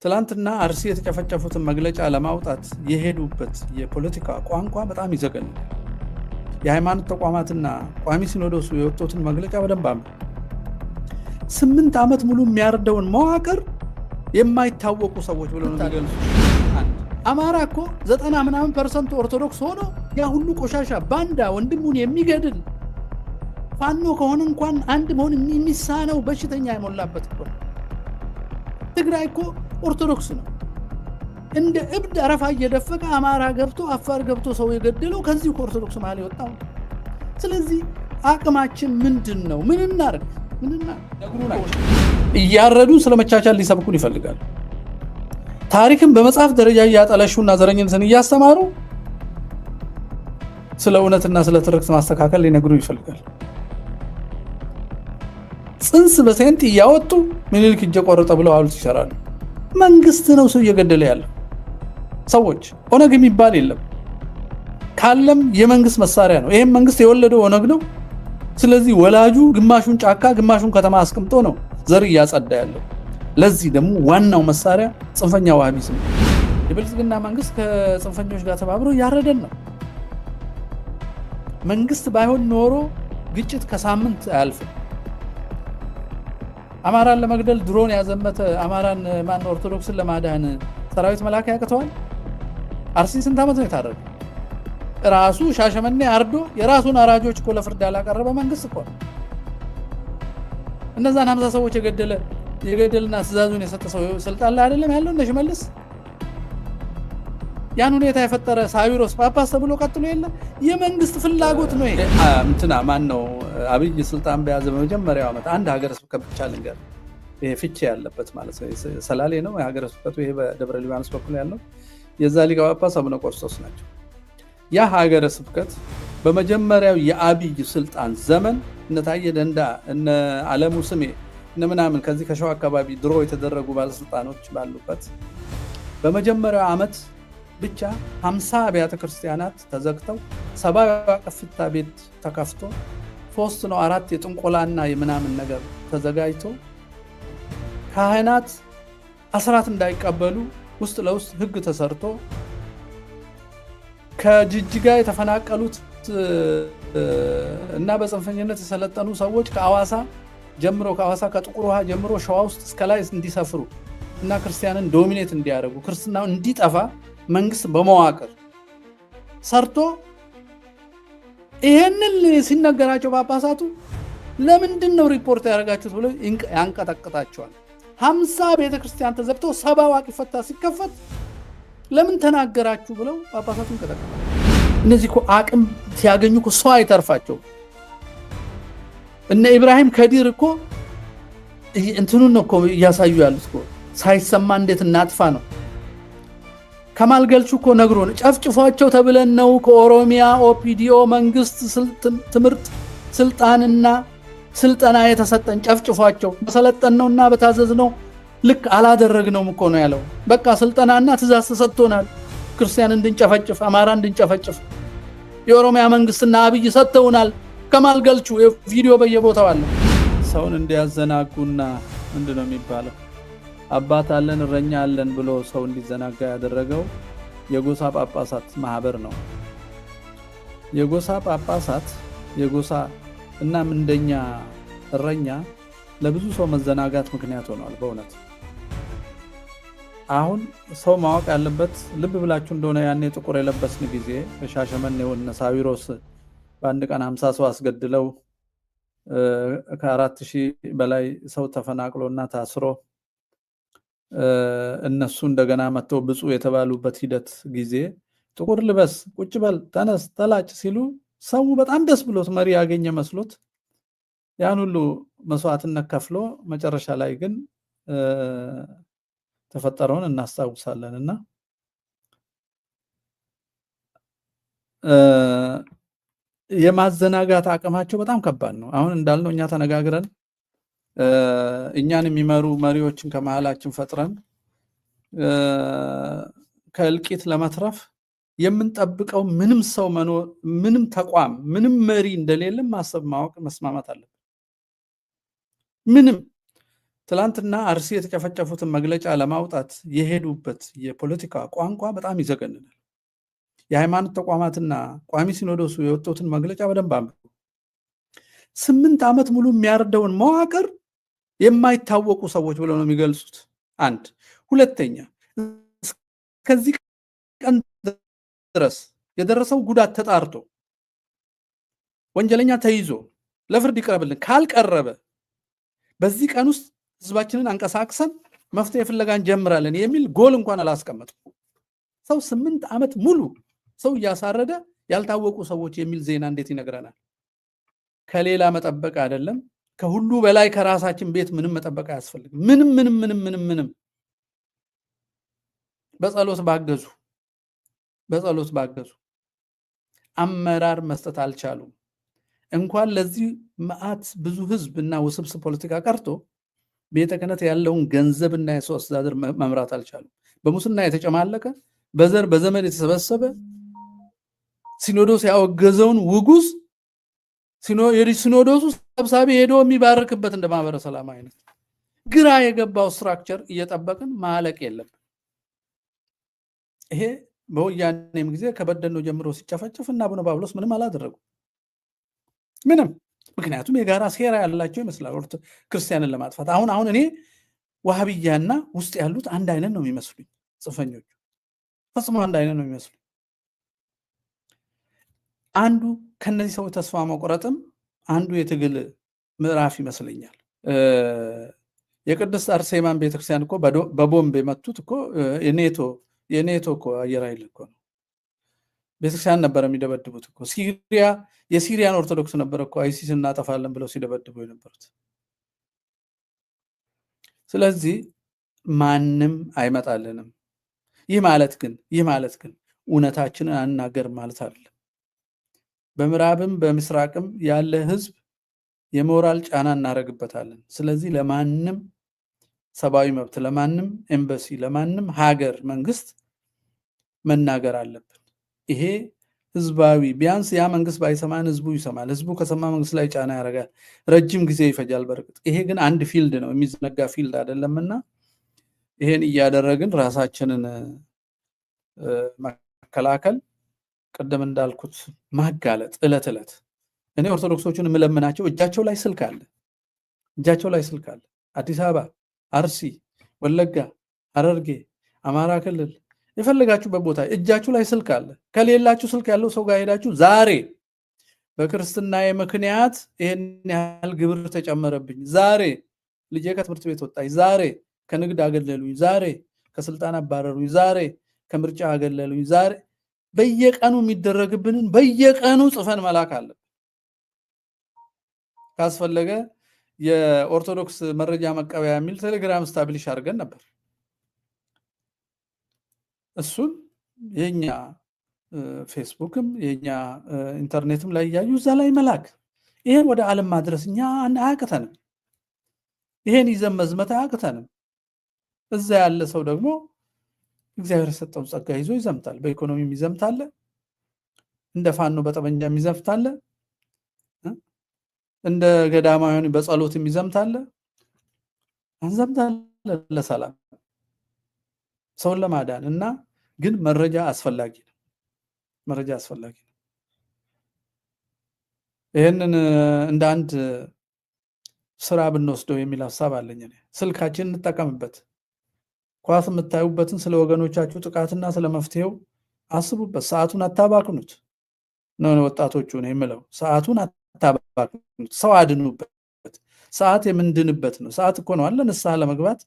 ትላንትና አርሲ የተጨፈጨፉትን መግለጫ ለማውጣት የሄዱበት የፖለቲካ ቋንቋ በጣም ይዘገናል። የሃይማኖት ተቋማትና ቋሚ ሲኖዶሱ የወጡትን መግለጫ በደንብ አምጡ። 8 ዓመት ሙሉ የሚያርደውን መዋቅር የማይታወቁ ሰዎች ብለው ነው የሚገልጹ። አማራ እኮ 90% ኦርቶዶክስ ሆኖ ያ ሁሉ ቆሻሻ ባንዳ ወንድሙን የሚገድል ፋኖ ከሆነ እንኳን አንድ መሆን የሚሳነው በሽተኛ የሞላበት እኮ። ትግራይ እኮ ኦርቶዶክስ ነው። እንደ እብድ አረፋ እየደፈቀ አማራ ገብቶ አፋር ገብቶ ሰው የገደለው ከዚህ ኦርቶዶክስ መሃል የወጣው። ስለዚህ አቅማችን ምንድን ነው? ምን እናርግ? እያረዱ ስለመቻቻል ሊሰብኩን ይፈልጋሉ። ታሪክን በመጽሐፍ ደረጃ እያጠለሹና ዘረኝነትን እያስተማሩ ስለ እውነትና ስለ ትርክት ማስተካከል ሊነግሩ ይፈልጋል። ጽንስ በሴንት እያወጡ ምኒልክ እጀ ቆረጠ ብለው ሐውልት ይሰራሉ። መንግስት ነው ሰው እየገደለ ያለው። ሰዎች ኦነግ የሚባል የለም፣ ካለም የመንግስት መሳሪያ ነው። ይሄም መንግስት የወለደው ኦነግ ነው። ስለዚህ ወላጁ ግማሹን ጫካ ግማሹን ከተማ አስቀምጦ ነው ዘር እያጸዳ ያለው። ለዚህ ደግሞ ዋናው መሳሪያ ጽንፈኛ ዋሃቢዝም ነው። የብልጽግና መንግስት ከጽንፈኞች ጋር ተባብሮ ያረደን ነው። መንግስት ባይሆን ኖሮ ግጭት ከሳምንት አያልፍም። አማራን ለመግደል ድሮን ያዘመተ አማራን ማን ኦርቶዶክስን ለማዳን ሰራዊት መላክ ያቅተዋል? አርሲ ስንት ዓመት ነው የታረደ? ራሱ ሻሸመኔ አርዶ የራሱን አራጆች እኮ ለፍርድ ያላቀረበ መንግስት እኮ ነው። እነዛን 50 ሰዎች የገደልና ትእዛዙን የሰጠ ሰው ስልጣን ላይ አይደለም ያለው እንደ ሽመልስ? ያን ሁኔታ የፈጠረ ሳዊሮስ ጳጳስ ተብሎ ቀጥሎ የለ የመንግስት ፍላጎት ነው። ይሄ እንትና ማን ነው አብይ ስልጣን በያዘ በመጀመሪያው ዓመት አንድ ሀገረ ስብከት ብቻ ልንገር፣ ይሄ ፍቼ ያለበት ማለት ነው። ሰላሌ ነው የሀገረ ስብከቱ፣ ይሄ በደብረ ሊባኖስ በኩል ያለው የዛ ሊቀ ጳጳስ አቡነ ቆስጦስ ናቸው። ያ ሀገረ ስብከት በመጀመሪያው የአብይ ስልጣን ዘመን እነ ታዬ ደንዳ እነ አለሙ ስሜ እነ ምናምን ከዚህ ከሸዋ አካባቢ ድሮ የተደረጉ ባለስልጣኖች ባሉበት በመጀመሪያው ዓመት ብቻ 50 አብያተ ክርስቲያናት ተዘግተው 70 ቅፍታ ቤት ተከፍቶ 3 ነው 4 የጥንቆላና የምናምን ነገር ተዘጋጅቶ ካህናት አስራት እንዳይቀበሉ ውስጥ ለውስጥ ህግ ተሰርቶ ከጅጅጋ የተፈናቀሉት እና በጽንፈኝነት የሰለጠኑ ሰዎች ከአዋሳ ከጥቁር ውሃ ጀምሮ ሸዋ ውስጥ እስከ ላይ እንዲሰፍሩ እና ክርስቲያንን ዶሚኔት እንዲያደርጉ ክርስትናው እንዲጠፋ መንግስት በመዋቅር ሰርቶ ይሄንን ሲነገራቸው ጳጳሳቱ ለምንድን ነው ሪፖርት ያደረጋችሁት ብለው ያንቀጠቅጣቸዋል። 50 ቤተክርስቲያን ተዘግቶ 70 ዋቂ ፈታ ሲከፈት ለምን ተናገራችሁ ብለው ጳጳሳቱ ይንቀጠቅጣሉ። እነዚህ እኮ አቅም ሲያገኙ እኮ ሰው አይተርፋቸው። እነ ኢብራሂም ከዲር እኮ እንትኑን ነው እኮ እያሳዩ ያሉት እኮ ሳይሰማ እንዴት እናጥፋ ነው። ከማል ገልቹ እኮ ነግሮን ጨፍጭፏቸው ተብለን ነው ከኦሮሚያ ኦፒዲዮ መንግስት ትምህርት ስልጣንና ስልጠና የተሰጠን። ጨፍጭፏቸው በሰለጠነውና በታዘዝነው ልክ አላደረግነውም እኮ ነው ያለው። በቃ ስልጠናና ትእዛዝ ተሰጥቶናል ክርስቲያን እንድንጨፈጭፍ አማራ እንድንጨፈጭፍ የኦሮሚያ መንግስትና አብይ ሰጥተውናል። ከማል ገልቹ ቪዲዮ በየቦታው አለ። ሰውን እንዲያዘናጉና ምንድነው የሚባለው አባት አለን እረኛ አለን ብሎ ሰው እንዲዘናጋ ያደረገው የጎሳ ጳጳሳት ማህበር ነው። የጎሳ ጳጳሳት የጎሳ እና እንደኛ እረኛ ለብዙ ሰው መዘናጋት ምክንያት ሆኗል። በእውነት አሁን ሰው ማወቅ ያለበት ልብ ብላችሁ እንደሆነ ያኔ ጥቁር የለበስን ጊዜ በሻሸመኔው እነ ሳዊሮስ በአንድ ቀን 50 ሰው አስገድለው ከ4000 በላይ ሰው ተፈናቅሎና ታስሮ እነሱ እንደገና መጥተው ብፁዕ የተባሉበት ሂደት ጊዜ ጥቁር ልበስ ቁጭ በል ተነስ ተላጭ ሲሉ ሰው በጣም ደስ ብሎት መሪ ያገኘ መስሎት ያን ሁሉ መስዋዕትነት ከፍሎ መጨረሻ ላይ ግን ተፈጠረውን እናስታውሳለንና የማዘናጋት አቅማቸው በጣም ከባድ ነው። አሁን እንዳልነው እኛ ተነጋግረን እኛን የሚመሩ መሪዎችን ከመሃላችን ፈጥረን ከእልቂት ለመትረፍ የምንጠብቀው ምንም ሰው መኖር ምንም ተቋም ምንም መሪ እንደሌለ ማሰብ ማወቅ መስማማት አለብን። ምንም ትላንትና አርሲ የተጨፈጨፉትን መግለጫ ለማውጣት የሄዱበት የፖለቲካ ቋንቋ በጣም ይዘገንናል። የሃይማኖት ተቋማትና ቋሚ ሲኖዶሱ የወጡትን መግለጫ በደንብ አንብቡ። 8 ዓመት ሙሉ የሚያርደውን መዋቅር የማይታወቁ ሰዎች ብለው ነው የሚገልጹት። አንድ ሁለተኛ፣ ከዚህ ቀን ድረስ የደረሰው ጉዳት ተጣርቶ ወንጀለኛ ተይዞ ለፍርድ ይቀርብልን፣ ካልቀረበ በዚህ ቀን ውስጥ ህዝባችንን አንቀሳቅሰን መፍትሄ ፍለጋ እንጀምራለን የሚል ጎል እንኳን አላስቀመጡም። ሰው 8 ዓመት ሙሉ ሰው እያሳረደ ያልታወቁ ሰዎች የሚል ዜና እንዴት ይነግረናል? ከሌላ መጠበቅ አይደለም፣ ከሁሉ በላይ ከራሳችን ቤት ምንም መጠበቅ አያስፈልግም። ምንም በጸሎት ባገዙ አመራር መስጠት አልቻሉም። እንኳን ለዚህ መዓት ብዙ ህዝብ እና ውስብስብ ፖለቲካ ቀርቶ ቤተ ክህነት ያለውን ገንዘብና የሰው አስተዳደር መምራት አልቻሉም። በሙስና የተጨማለቀ በዘር በዘመድ የተሰበሰበ ሲኖዶስ ያወገዘውን ውጉዝ ሲኖዶሱ ሰብሳቢ ሄዶ የሚባርክበት እንደ ማህበረ ሰላም አይነት ግራ የገባው ስትራክቸር እየጠበቅን ማለቅ የለብን። ይሄ በወያኔም ጊዜ ከበደኖ ጀምሮ ሲጨፈጨፍ እና አቡነ ጳውሎስ ምንም አላደረጉ ምንም። ምክንያቱም የጋራ ሴራ ያላቸው ይመስላል ክርስቲያንን ለማጥፋት። አሁን እኔ ዋሃብያና ውስጥ ያሉት አንድ አይነት ነው የሚመስሉኝ። ጽንፈኞቹ ፈጽሞ አንድ አይነት ነው የሚመስሉኝ። አንዱ ከነዚህ ሰዎች ተስፋ መቁረጥም አንዱ የትግል ምዕራፍ ይመስለኛል። የቅድስት አርሴማን ቤተክርስቲያን እኮ በቦምብ የመቱት እኮ የኔቶ እኮ አየር ኃይል እኮ ነው። ቤተክርስቲያን ነበር የሚደበድቡት እኮ። የሲሪያን ኦርቶዶክስ ነበር እኮ አይሲስ እናጠፋለን ብለው ሲደበድቡ የነበሩት። ስለዚህ ማንም አይመጣልንም። ይህ ማለት ግን እውነታችንን አናገር ማለት አይደለም። በምዕራብም በምስራቅም ያለ ህዝብ የሞራል ጫና እናደርግበታለን። ስለዚህ ለማንም ሰብአዊ መብት፣ ለማንም ኤምባሲ፣ ለማንም ሀገር መንግስት መናገር አለብን። ይሄ ህዝባዊ ቢያንስ ያ መንግስት ባይሰማን ህዝቡ ይሰማል። ህዝቡ ከሰማ መንግስት ላይ ጫና ያደርጋል። ረጅም ጊዜ ይፈጃል። በርግጥ ይሄ ግን አንድ ፊልድ ነው፣ የሚዘነጋ ፊልድ አይደለምና ይሄን እያደረግን ራሳችንን መከላከል፣ ቅድም እንዳልኩት ማጋለጥ ዕለት ዕለት እኔ ኦርቶዶክሶቹን የምለምናቸው እጃቸው ላይ ስልክ አለ። አዲስ አበባ፣ አርሲ፣ ወለጋ፣ ሐረርጌ፣ አማራ ክልል የፈለጋችሁበት ቦታ እጃችሁ ላይ ስልክ አለ። ከሌላችሁ ስልክ ያለው ሰው ጋር ሄዳችሁ ዛሬ በክርስትናዬ ምክንያት ይሄን ያህል ግብር ተጨመረብኝ፣ ዛሬ ልጄ ከትምህርት ቤት ወጣች፣ ዛሬ ከንግድ አገለሉኝ፣ ዛሬ ከስልጣን አባረሩኝ፣ ዛሬ ከምርጫ አገለሉኝ፣ ዛሬ በየቀኑ የሚደረግብንን በየቀኑ ጽፈን መላክ አለ። ካስፈለገ የኦርቶዶክስ መረጃ መቀበያ የሚል ቴሌግራም ስታብሊሽ አድርገን ነበር። እሱን የኛ ፌስቡክም የኛ ኢንተርኔትም ላይ እያዩ እዛ ላይ መላክ፣ ይሄን ወደ ዓለም ማድረስ እኛ አያቅተንም። ይሄን ይዘን መዝመት አያቅተንም። እዛ ያለ ሰው ደግሞ እግዚአብሔር የሰጠውን ጸጋ ይዞ ይዘምታል። በኢኮኖሚም ይዘምታል፣ እንደ ፋኖ በጠመንጃም ይዘምታል፣ እንደ ገዳማውያን በጸሎትም ይዘምታል። እንዘምታለን ለሰላም ሰውን ለማዳን እና ግን መረጃ አስፈላጊ ነው። ይሄንን እንደ አንድ ስራ ብንወስደው የሚል ሐሳብ አለኝ። ስልካችንን እንጠቀምበት። ኳስ የምታዩበትን ስለ ወገኖቻችሁ ጥቃትና ስለ መፍትሄው አስቡበት። ሰዓቱን አታባክኑት ነው ወጣቶቹ ነው የምለው። ሰዓቱን አታባክኑት፣ ሰው አድኑበት። ሰዓት የምንድንበት ነው። ሰዓት እኮ ነው አለ ንስሐ ለመግባት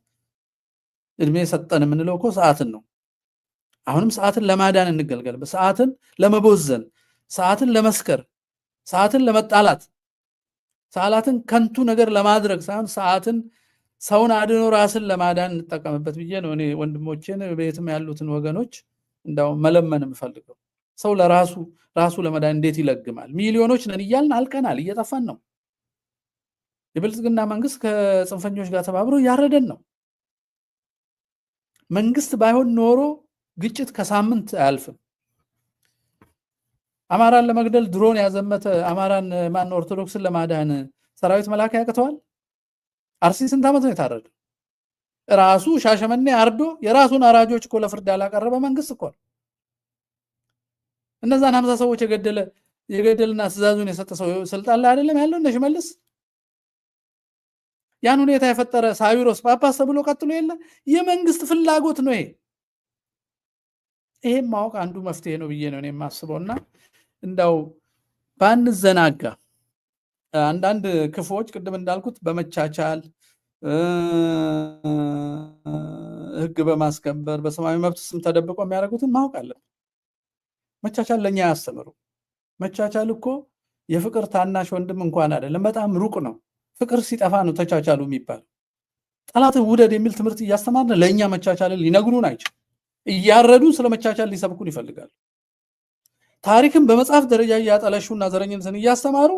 እድሜ ሰጠን የምንለው እኮ ሰዓትን ነው። አሁንም ሰዓትን ለማዳን እንገልገልበት። ሰዓትን ለመቦዘን፣ ሰዓትን ለመስከር፣ ሰዓትን ለመጣላት፣ ሰዓትን ከንቱ ነገር ለማድረግ ሳይሆን ሰዓትን ሰውን አድኖ ራስን ለማዳን እንጠቀምበት ብዬ ነው እኔ ወንድሞቼን ቤትም ያሉትን ወገኖች እንዳው መለመን የምፈልገው። ሰው ራሱ ለመዳን እንዴት ይለግማል? ሚሊዮኖች ነን እያልን አልቀናል፣ እየጠፋን ነው። የብልጽግና መንግስት ከጽንፈኞች ጋር ተባብሮ እያረደን ነው። መንግስት ባይሆን ኖሮ ግጭት ከሳምንት አያልፍም። አማራን ለመግደል ድሮን ያዘመተ አማራን ኦርቶዶክስን ለማዳን ሰራዊት መላክ ያቅተዋል? አርሲ ስንት ዓመት ነው የታረደ? ራሱ ሻሸመኔ አርዶ የራሱን አራጆች እኮ ለፍርድ ያላቀረበ መንግስት እኮ ነው። እነዛን 50 ሰዎች የገደልና ትእዛዙን የሰጠ ሰው ስልጣን ላይ አይደለም ያለው እንደ ሽመልስ። ያን ሁኔታ የፈጠረ ሳዊሮስ ጳጳስ ተብሎ ቀጥሎ የለ የመንግስት ፍላጎት ነው ይሄ። ይሄም ማወቅ አንዱ መፍትሄ ነው ብዬ ነው እኔ የማስበውና እንዳው ባንዘናጋ አንዳንድ ክፎች ቅድም እንዳልኩት በመቻቻል ህግ በማስከበር በሰማያዊ መብት ስም ተደብቆ የሚያደርጉትን ማወቅ አለብን። መቻቻል ለኛ ያስተምሩ። መቻቻል እኮ የፍቅር ታናሽ ወንድም እንኳን አይደለም፣ በጣም ሩቅ ነው። ፍቅር ሲጠፋ ነው ተቻቻሉ የሚባል። ጠላትን ውደድ የሚል ትምህርት እያስተማርን ለኛ መቻቻልን ሊነግሩን አይችልም። እያረዱ ስለ መቻቻል ሊሰብኩን ይፈልጋሉ። ታሪክን በመጽሐፍ ደረጃ እያጠለሹና ዘረኝነትን እያስተማሩ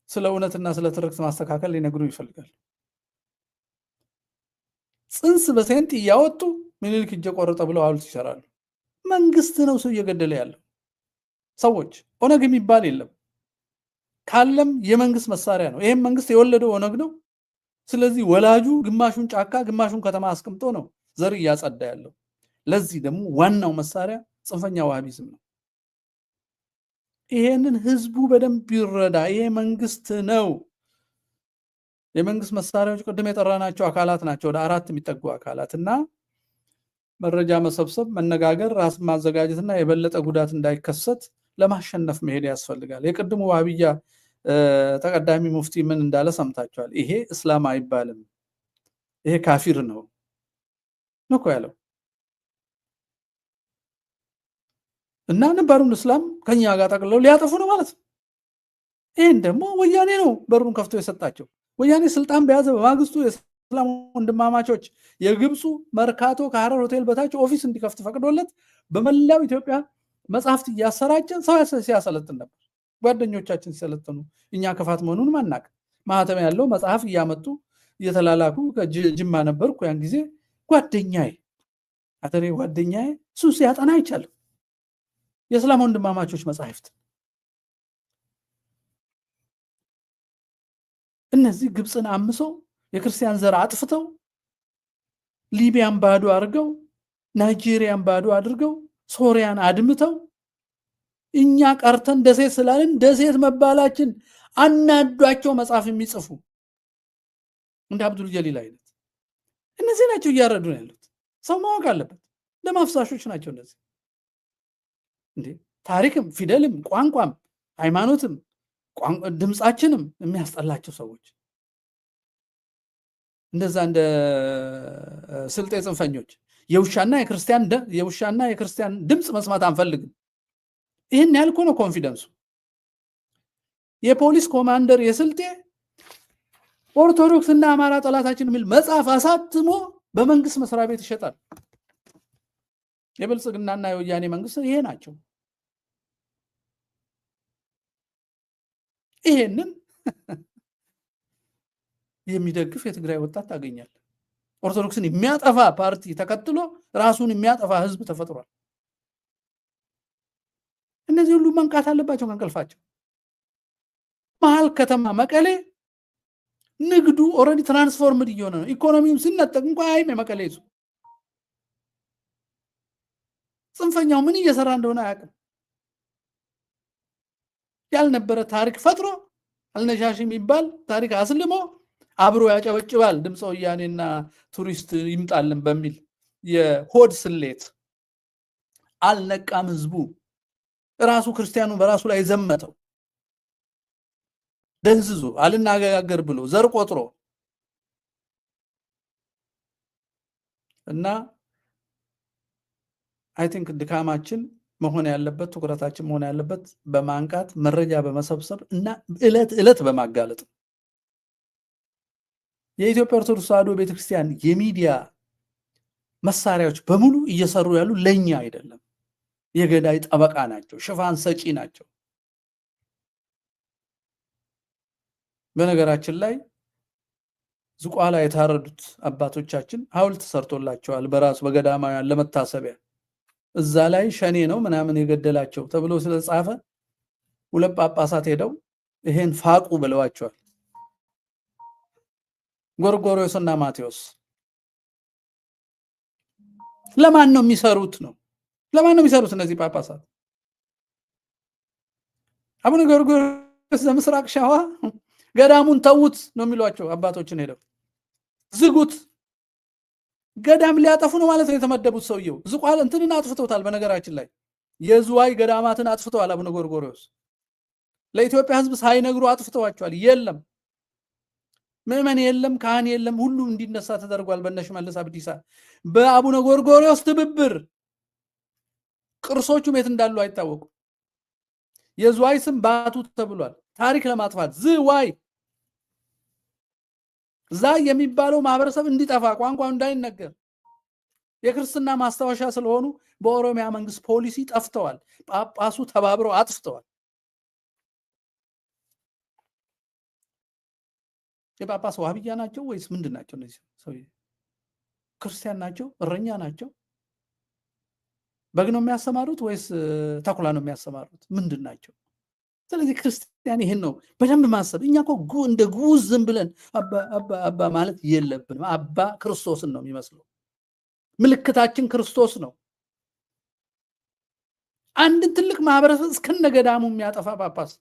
ስለ እውነትና ስለ ትርክት ማስተካከል ሊነግሩ ይፈልጋሉ። ጽንስ በሴንት እያወጡ ምኒልክ እጀ ቆረጠ ብለው ሐውልት ይሰራሉ። መንግስት ነው ሰው እየገደለ ያለው። ሰዎች ኦነግ የሚባል የለም፣ ካለም የመንግስት መሳሪያ ነው። ይሄም መንግስት የወለደው ኦነግ ነው። ስለዚህ ወላጁ ግማሹን ጫካ ግማሹን ከተማ አስቀምጦ ነው ዘር እያጸዳ ያለው። ለዚህ ደግሞ ዋናው መሳሪያ ጽንፈኛ ዋሃቢዝም ነው። ይሄንን ህዝቡ በደንብ ይረዳ። ይሄ መንግስት ነው። የመንግስት መሳሪያዎች ቅድም የጠራናቸው አካላት ናቸው፣ ወደ 4 የሚጠጉ አካላትና መረጃ መሰብሰብ፣ መነጋገር፣ ራስ ማዘጋጀትና የበለጠ ጉዳት እንዳይከሰት ለማሸነፍ መሄድ ያስፈልጋል። የቅድሙ ዋሃቢያ ተቀዳሚ ሙፍቲ ምን እንዳለ ሰምታችኋል። ይሄ እስላም አይባልም፣ ይሄ ካፊር ነው ነው ያለው እና ነባሩን እስላም ከኛ ጋር ጠቅልለው ሊያጠፉ ነው ማለት ነው። ይሄን ደግሞ ወያኔ ነው በሩን ከፍቶ የሰጣቸው። ወያኔ ስልጣን በያዘ በማግስቱ የእስላም ወንድማማቾች የግብፁ መርካቶ ከሐረር ሆቴል በታች ኦፊስ እንዲከፍት ፈቅዶለት በመላው ኢትዮጵያ መጽሐፍት እያሰራጨ ሰው ሲያሰለጥን ነበር። ጓደኞቻችን ሲሰለጥኑ እኛ ክፋት መሆኑን ማናቅ ማህተም ያለው መጽሐፍ እያመጡ እየተላላኩ ከጅማ ነበርኩ ያን ጊዜ ጓደኛዬ አተሬ ጓደኛዬ እሱ ሲያጠና አይቻልም የእስላም ወንድማማቾች መጽሐፍት። እነዚህ ግብፅን አምሰው የክርስቲያን ዘር አጥፍተው ሊቢያን ባዶ አድርገው ናይጄሪያን ባዶ አድርገው ሶሪያን አድምተው እኛ ቀርተን ደሴት ስላልን ደሴት መባላችን አናዷቸው መጽሐፍ የሚጽፉ እንደ አብዱል ጀሊል አይነት እነዚህ ናቸው እያረዱ ነው ያሉት። ሰው ማወቅ አለበት። ለማፍሳሾች ናቸው እነዚህ። እንዴ ታሪክም ፊደልም ቋንቋም ሃይማኖትም ድምጻችንም የሚያስጠላቸው ሰዎች እንደዛ እንደ ስልጤ ጽንፈኞች የውሻና የክርስቲያን ድምጽ መስማት አንፈልግም። ይህን ያልኩ ነው ኮንፊደንሱ። የፖሊስ ኮማንደር የስልጤ ኦርቶዶክስ እና አማራ ጠላታችን የሚል መጽሐፍ አሳትሞ በመንግስት መስሪያ ቤት ይሸጣል። የብልጽግናና የወያኔ መንግስት ይሄ ናቸው። ይሄንን የሚደግፍ የትግራይ ወጣት ታገኛለህ። ኦርቶዶክስን የሚያጠፋ ፓርቲ ተከትሎ ራሱን የሚያጠፋ ህዝብ ተፈጥሯል። እነዚህ ሁሉ መንቃት አለባቸው ከእንቅልፋቸው። መሀል ከተማ መቀሌ ንግዱ ኦልሬዲ ትራንስፎርምድ እየሆነ ነው። ኢኮኖሚውን ሲነጠቅ እንኳን አይም የመቀሌ ይዙ ጽንፈኛው ምን እየሰራ እንደሆነ አያውቅም። ያልነበረ ታሪክ ፈጥሮ አልነሻሽ የሚባል ታሪክ አስልሞ አብሮ ያጨበጭባል። ድምፀ ወያኔና ቱሪስት ይምጣልን በሚል የሆድ ስሌት አልነቃም ህዝቡ። ራሱ ክርስቲያኑ በራሱ ላይ ዘመተው ደንዝዞ አልናገር ብሎ ዘር ቆጥሮ እና አይ ቲንክ ድካማችን መሆን ያለበት ትኩረታችን መሆን ያለበት በማንቃት መረጃ በመሰብሰብ እና እለት በማጋለጥ። የኢትዮጵያ ኦርቶዶክስ ተዋሕዶ ቤተክርስቲያን የሚዲያ መሳሪያዎች በሙሉ እየሰሩ ያሉ ለኛ አይደለም። የገዳይ ጠበቃ ናቸው፣ ሽፋን ሰጪ ናቸው። በነገራችን ላይ ዝቋላ የታረዱት አባቶቻችን ሐውልት ሰርቶላቸዋል በራሱ በገዳማውያን ለመታሰቢያ። እዛ ላይ ሸኔ ነው ምናምን የገደላቸው ተብሎ ስለጻፈ 2 ጳጳሳት ሄደው ይሄን ፋቁ ብለዋቸዋል። ጎርጎርዮስና ማቴዎስ ለማን ነው የሚሰሩት ነው? ለማን ነው የሚሰሩት እነዚህ ጳጳሳት? አቡነ ጎርጎርዮስ ዘምስራቅ ሸዋ ገዳሙን ተዉት ነው የሚሏቸው አባቶችን ሄደው ዝጉት። ገዳም ሊያጠፉ ነው ማለት ነው የተመደቡት። ሰውየው ዝቋል እንትንን አጥፍተውታል። በነገራችን ላይ የዝዋይ ገዳማትን አጥፍተዋል አቡነ ጎርጎርዮስ። ለኢትዮጵያ ሕዝብ ሳይነግሩ አጥፍተዋቸዋል። የለም ምዕመን የለም፣ ካህን የለም፣ ሁሉ እንዲነሳ ተደርጓል። በእነ ሽመልስ አብዲሳ በአቡነ ጎርጎርዮስ ትብብር ቅርሶቹም የት እንዳሉ አይታወቁም። የዝዋይ ስም ባቱ ተብሏል። ታሪክ ለማጥፋት ዝዋይ ዛ የሚባለው ማህበረሰብ እንዲጠፋ ቋንቋው እንዳይነገር የክርስትና ማስታወሻ ስለሆኑ በኦሮሚያ መንግስት ፖሊሲ ጠፍተዋል። ጳጳሱ ተባብረው አጥፍተዋል። የጳጳስ ዋህብያ ናቸው ወይስ ምንድን ናቸው? እነዚህ ሰው ክርስቲያን ናቸው? እረኛ ናቸው? በግ ነው የሚያሰማሩት ወይስ ተኩላ ነው የሚያሰማሩት? ምንድን ናቸው? ስለዚህ ክርስቲያን ይሄን ነው በደንብ ማሰብ። እኛ እኮ እንደ ጉዝ ዝም ብለን አባ ማለት የለብንም። አባ ክርስቶስን ነው የሚመስለው። ምልክታችን ክርስቶስ ነው። አንድን ትልቅ ማህበረሰብ እስከነገዳሙ የሚያጠፋ ጳጳስ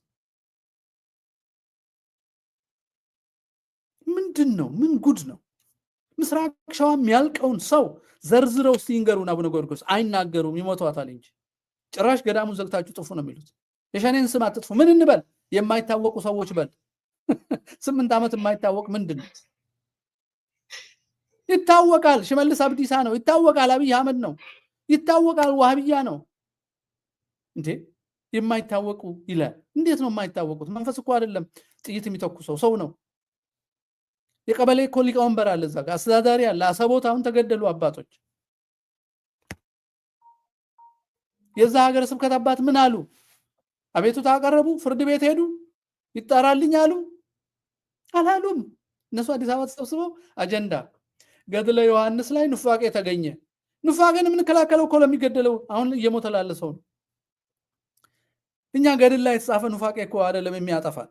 ምንድን ነው? ምን ጉድ ነው? ምስራቅ ሸዋ የሚያልቀውን ሰው ዘርዝረው እስቲ ይንገሩን። አቡነ ጎርጎርዮስ አይናገሩም፣ ይሞቷታል እንጂ ጭራሽ ገዳሙን ዘግታችሁ ጥፉ ነው የሚሉት። የሸኔን ስም አትጥፉ። ምን እንበል? የማይታወቁ ሰዎች በል 8 ዓመት የማይታወቅ ምንድን ነው? ይታወቃል። ሽመልስ አብዲሳ ነው ይታወቃል። አብይ አህመድ ነው ይታወቃል። ዋህብያ ነው እንዴ? የማይታወቁ ይላል። እንዴት ነው የማይታወቁት? መንፈስ እኮ አይደለም ጥይት የሚተኩሰው ሰው ነው። የቀበሌ እኮ ሊቀመንበር አለ፣ እዛ ጋር አስተዳዳሪ አለ። አሰቦት አሁን ተገደሉ አባቶች። የዛ ሀገረ ስብከት አባት ምን አሉ? አቤቱታ አቀረቡ፣ ፍርድ ቤት ሄዱ፣ ይጣራልኝ አሉ አላሉም። እነሱ አዲስ አበባ ተሰብስበው አጀንዳ ገድለ ዮሐንስ ላይ ኑፋቄ ተገኘ። ኑፋቄን የምንከላከለው እኮ ለሚገደለው አሁን እየሞተ ላለ ሰው ነው። እኛ ገድል ላይ የተጻፈ ኑፋቄ እኮ አይደለም የሚያጠፋን።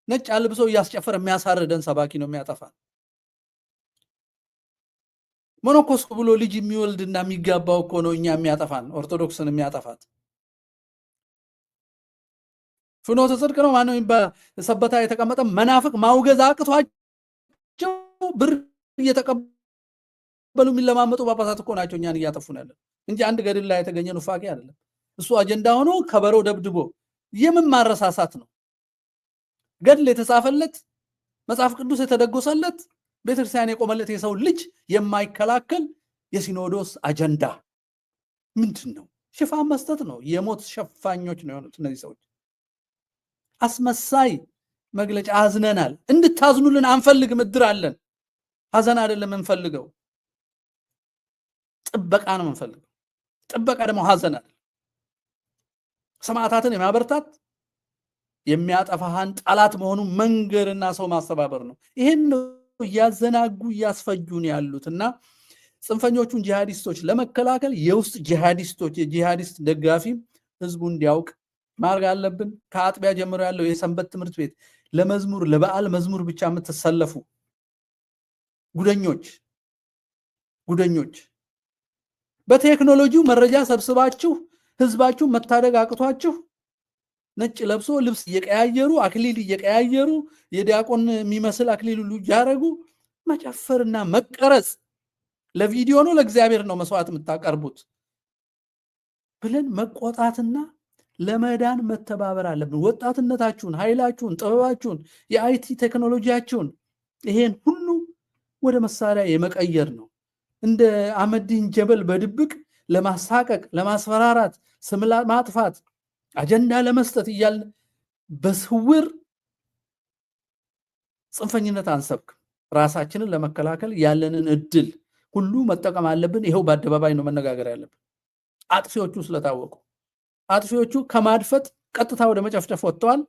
ነጭ አልብሶ እያስጨፈረ የሚያሳርደን ሰባኪ ነው የሚያጠፋን። ሞኖኮስ ብሎ ልጅ የሚወልድና የሚጋባው እኮ ነው እኛ የሚያጠፋን፣ ኦርቶዶክስን የሚያጠፋት። ፍኖተ ጽድቅ ነው ማነው ሰበታ የተቀመጠ መናፍቅ ማውገዝ አቅቷቸው ብር እየተቀበሉ የሚለማመጡ ጳጳሳት እኮ ናቸው እኛን እያጠፉን ያለን እንጂ አንድ ገድል ላይ የተገኘ ኑፋቄ አይደለም። እሱ አጀንዳ ሆኖ ከበሮ ደብድቦ የምን ማረሳሳት ነው? ገድል የተጻፈለት መጽሐፍ ቅዱስ የተደጎሰለት ቤተክርስቲያን የቆመለት የሰው ልጅ የማይከላከል የሲኖዶስ አጀንዳ ምንድን ነው? ሽፋን መስጠት ነው። የሞት ሸፋኞች ነው የሆኑት እነዚህ ሰዎች። አስመሳይ መግለጫ። አዝነናል፣ እንድታዝኑልን አንፈልግም። እድር አለን። ሀዘን አይደለም የምንፈልገው፣ ጥበቃ ነው የምንፈልገው። ጥበቃ ደግሞ ሀዘን አይደለም። ሰማዕታትን የማበርታት የሚያጠፋህን ጠላት መሆኑን መንገርና ሰው ማስተባበር ነው። ይሄን እያዘናጉ እያስፈጁን ያሉትና ጽንፈኞቹን ጂሃዲስቶች ለመከላከል የውስጥ ጂሃዲስቶች የጂሃዲስት ደጋፊ ህዝቡ እንዲያውቅ ማድረግ አለብን። ከአጥቢያ ጀምሮ ያለው የሰንበት ትምህርት ቤት ለመዝሙር ለበዓል መዝሙር ብቻ የምትሰለፉ ጉደኞች በቴክኖሎጂው መረጃ ሰብስባችሁ ህዝባችሁ መታደግ አቅቷችሁ ነጭ ለብሶ ልብስ እየቀያየሩ አክሊል እየቀያየሩ የዲያቆን የሚመስል አክሊል ሁሉ እያደረጉ መጨፈርና መቀረጽ ለቪዲዮ ነው ለእግዚአብሔር ነው መስዋዕት የምታቀርቡት ብለን መቆጣትና ለመዳን መተባበር አለብን። ወጣትነታችሁን፣ ኃይላችሁን፣ ጥበባችሁን፣ የአይቲ ቴክኖሎጂያችሁን ይሄን ሁሉ ወደ መሳሪያ የመቀየር ነው። እንደ አህመዲን ጀበል በድብቅ ለማሳቀቅ፣ ለማስፈራራት፣ ስም ማጥፋት፣ አጀንዳ ለመስጠት እያልን በስውር ጽንፈኝነት አንሰብክ። ራሳችንን ለመከላከል ያለንን እድል ሁሉ መጠቀም አለብን። ይሄው በአደባባይ ነው መነጋገር ያለብን። አጥፊዎቹ ስለታወቁ አጥፊዎቹ ከማድፈጥ ቀጥታ ወደ መጨፍጨፍ ወጥተዋል።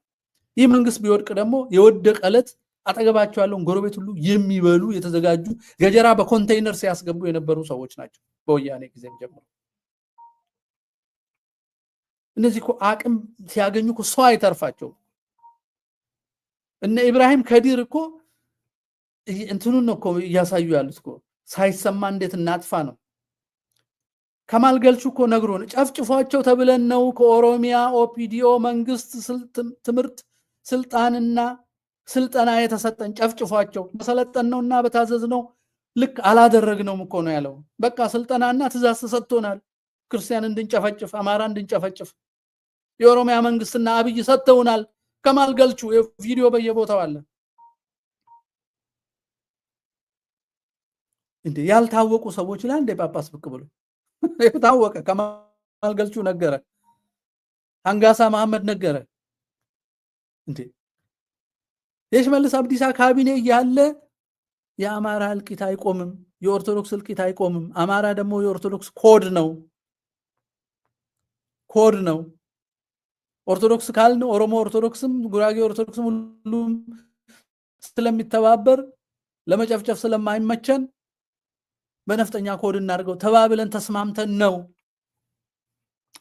ይህ መንግስት ቢወድቅ ደግሞ የወደቀ ዕለት አጠገባቸው ያለውን ጎረቤት ሁሉ የሚበሉ የተዘጋጁ ገጀራ በኮንቴይነር ሲያስገቡ የነበሩ ሰዎች ናቸው። በወያኔ ጊዜም ጀምሮ እነዚህ እኮ አቅም ሲያገኙ እኮ ሰው አይተርፋቸው። እነ ኢብራሂም ከዲር እኮ እንትኑን ነው እኮ እያሳዩ ያሉት እኮ ሳይሰማ እንዴት እናጥፋ ነው። ከማል ገልቹ እኮ ነግሮን ጨፍጭፏቸው ተብለን ነው ከኦሮሚያ ኦፒዲኦ መንግስት ትምህርት ስልጣንና ስልጠና የተሰጠን። ጨፍጭፏቸው በሰለጠን ነውና በታዘዝ ነው ልክ አላደረግነውም እኮ ነው ያለው። በቃ ስልጠናና ትእዛዝ ተሰጥቶናል ክርስቲያን እንድንጨፈጭፍ፣ አማራ እንድንጨፈጭፍ የኦሮሚያ መንግስትና አብይ ሰጥተውናል። ከማል ገልቹ ቪዲዮ በየቦታው አለ። እንዴ ያልታወቁ ሰዎች ላይ እንደ ጳጳስ ብቅ ብሎ የታወቀ ከማል ገልቹ ነገረ፣ አንጋሳ መሐመድ ነገረ። እንዴ የሽመልስ አብዲሳ ካቢኔ ያለ የአማራ እልቂት አይቆምም፣ የኦርቶዶክስ እልቂት አይቆምም። አማራ ደግሞ የኦርቶዶክስ ኮድ ነው። ኦርቶዶክስ ካልን ኦሮሞ ኦርቶዶክስም ጉራጌ ኦርቶዶክስም ሁሉም ስለሚተባበር ለመጨፍጨፍ ስለማይመቸን በነፍጠኛ ኮድ እናድርገው ተባብለን ተስማምተን ነው።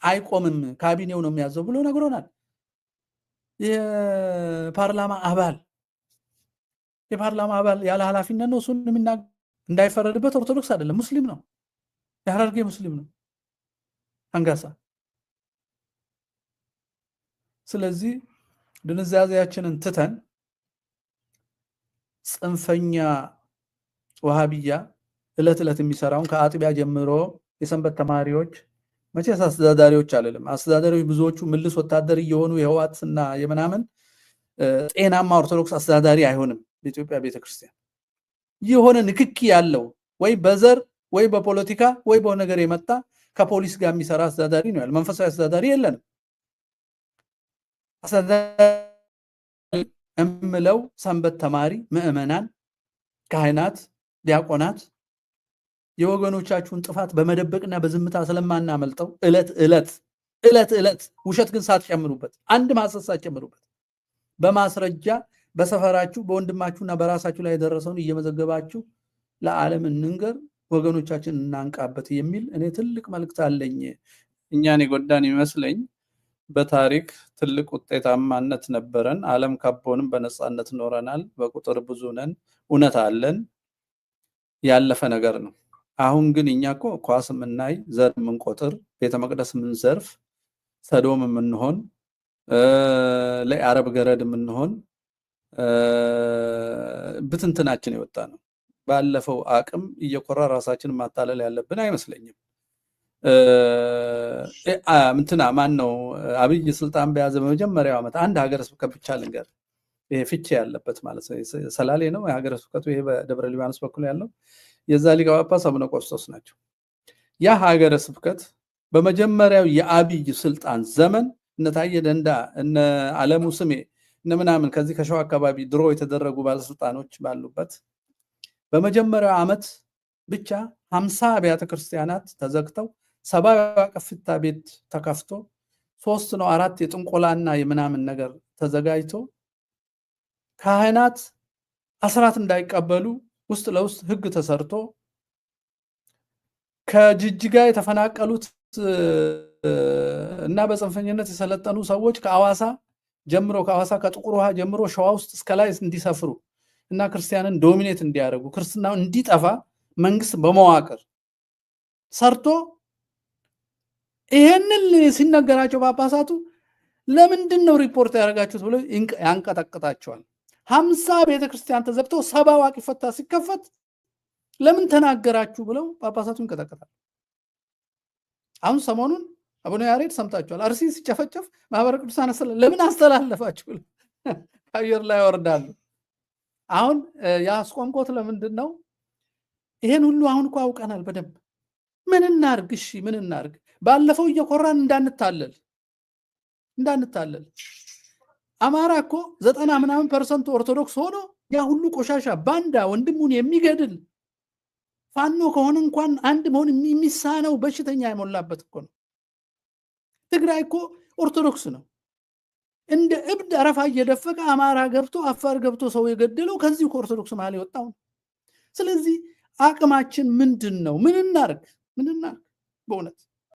አይቆምም፣ ካቢኔው ነው የሚያዘው ብሎ ነግሮናል። የፓርላማ አባል ያለ ኃላፊነት ነው እሱን የሚናገር። እንዳይፈረድበት ኦርቶዶክስ አይደለም ሙስሊም ነው፣ የሐረርጌ ሙስሊም ነው አንጋሳ። ስለዚህ ድንዛዜያችንን ትተን ጽንፈኛ ወሃቢያ እለት የሚሰራውን ከአጥቢያ ጀምሮ የሰንበት ተማሪዎች መቼስ አስተዳዳሪዎች አይደለም። አስተዳዳሪዎች ብዙዎቹ ምልስ ወታደር እየሆኑ የህዋትና የምናምን ጤናማ ኦርቶዶክስ አስተዳዳሪ አይሆንም። በኢትዮጵያ ቤተክርስቲያን የሆነ ንክኪ ያለው ወይ በዘር ወይ በፖለቲካ ወይ በሆነ ነገር የመጣ ከፖሊስ ጋር የሚሰራ አስተዳዳሪ ነው ያለ። መንፈሳዊ አስተዳዳሪ የለንም። አስተዳዳሪ እምለው ሰንበት ተማሪ፣ ምዕመናን፣ ካህናት፣ ዲያቆናት የወገኖቻችሁን ጥፋት በመደበቅና በዝምታ ስለማናመልጠው እለት ውሸት ግን ሳትጨምሩበት፣ አንድ ማሰስ ሳትጨምሩበት በማስረጃ በሰፈራችሁ በወንድማችሁና በራሳችሁ ላይ የደረሰውን እየመዘገባችሁ ለዓለም እንንገር፣ ወገኖቻችን እናንቃበት የሚል እኔ ትልቅ መልእክት አለኝ። እኛን የጎዳን ይመስለኝ በታሪክ ትልቅ ውጤታማነት ነበረን። ዓለም ከቦንም በነፃነት ኖረናል። በቁጥር ብዙ ነን፣ እውነት አለን፣ ያለፈ ነገር ነው። አሁን ግን እኛ እኮ ኳስ የምናይ፣ ዘር የምንቆጥር፣ ቤተ መቅደስ የምንዘርፍ፣ ሰዶም የምንሆን፣ ለአረብ ገረድ የምንሆን ብትንትናችን የወጣ ነው። ባለፈው አቅም እየቆራ ራሳችንን ማታለል ያለብን አይመስለኝም። እንትና ማን ነው አብይ ስልጣን በያዘ በመጀመሪያው ዓመት አንድ ሀገረ ስብከት ብቻ ልንገር፣ ይሄ ፍቼ ያለበት ማለት ነው፣ ሰላሌ ነው የሀገረ ስብከቱ፣ ይሄ በደብረ ሊባኖስ በኩል ያለው የዛ ሊቀ ጳጳስ አቡነ ቆስጦስ ናቸው። ያ ሀገረ ስብከት በመጀመሪያው የአብይ ስልጣን ዘመን እነ ታዬ ደንዳ፣ እነ አለሙ ስሜ፣ እነ ምናምን ከዚህ ከሸዋ አካባቢ ድሮ የተደረጉ ባለስልጣኖች ባሉበት በመጀመሪያው ዓመት ብቻ 50 አብያተ ክርስቲያናት ተዘግተው 70 ቅፍታ ቤት ተከፍቶ 3 ነው 4 የጥንቆላና የምናምን ነገር ተዘጋጅቶ ካህናት አስራት እንዳይቀበሉ ውስጥ ለውስጥ ህግ ተሰርቶ ከጅጅጋ የተፈናቀሉት እና በጽንፈኝነት የሰለጠኑ ሰዎች ከአዋሳ ከጥቁር ውሃ ጀምሮ ሸዋ ውስጥ እስከ ላይ እንዲሰፍሩ እና ክርስቲያንን ዶሚኔት እንዲያደርጉ ክርስትናው እንዲጠፋ መንግስት በመዋቅር ሰርቶ ይሄንን ሲነገራቸው ጳጳሳቱ ለምንድን ነው ሪፖርት ያደረጋችሁት ብለው ያንቀጠቅጣቸዋል። 50 ቤተክርስቲያን ተዘግተው 70 ዋቂ ፈታ ሲከፈት ለምን ተናገራችሁ ብለው ጳጳሳቱ ይንቀጠቅጣል። አሁን ሰሞኑን አቡነ ያሬድ ሰምታችኋል። አርሲ ሲጨፈጨፍ ማህበረ ቅዱሳን ለምን አስተላለፋችሁ ብለው አየር ላይ ወርዳሉ። አሁን ያስቆምቆት ለምንድን ነው? ይሄን ሁሉ አሁን እኮ አውቀናል በደንብ። ምን እናርግ? እሺ ምን እናርግ? ባለፈው እየኮራን እንዳንታለል አማራ እኮ 90% ኦርቶዶክስ ሆኖ ያ ሁሉ ቆሻሻ ባንዳ ወንድሙን የሚገድል ፋኖ ከሆነ እንኳን አንድ መሆን የሚሳነው በሽተኛ የሞላበት እኮ ነው። ትግራይ እኮ ኦርቶዶክስ ነው። እንደ እብድ አረፋ እየደፈቀ አማራ ገብቶ አፋር ገብቶ ሰው የገደለው ከዚህ ከኦርቶዶክስ መሃል የወጣው። ስለዚህ አቅማችን ምንድን ነው? ምን እናርግ? በእውነት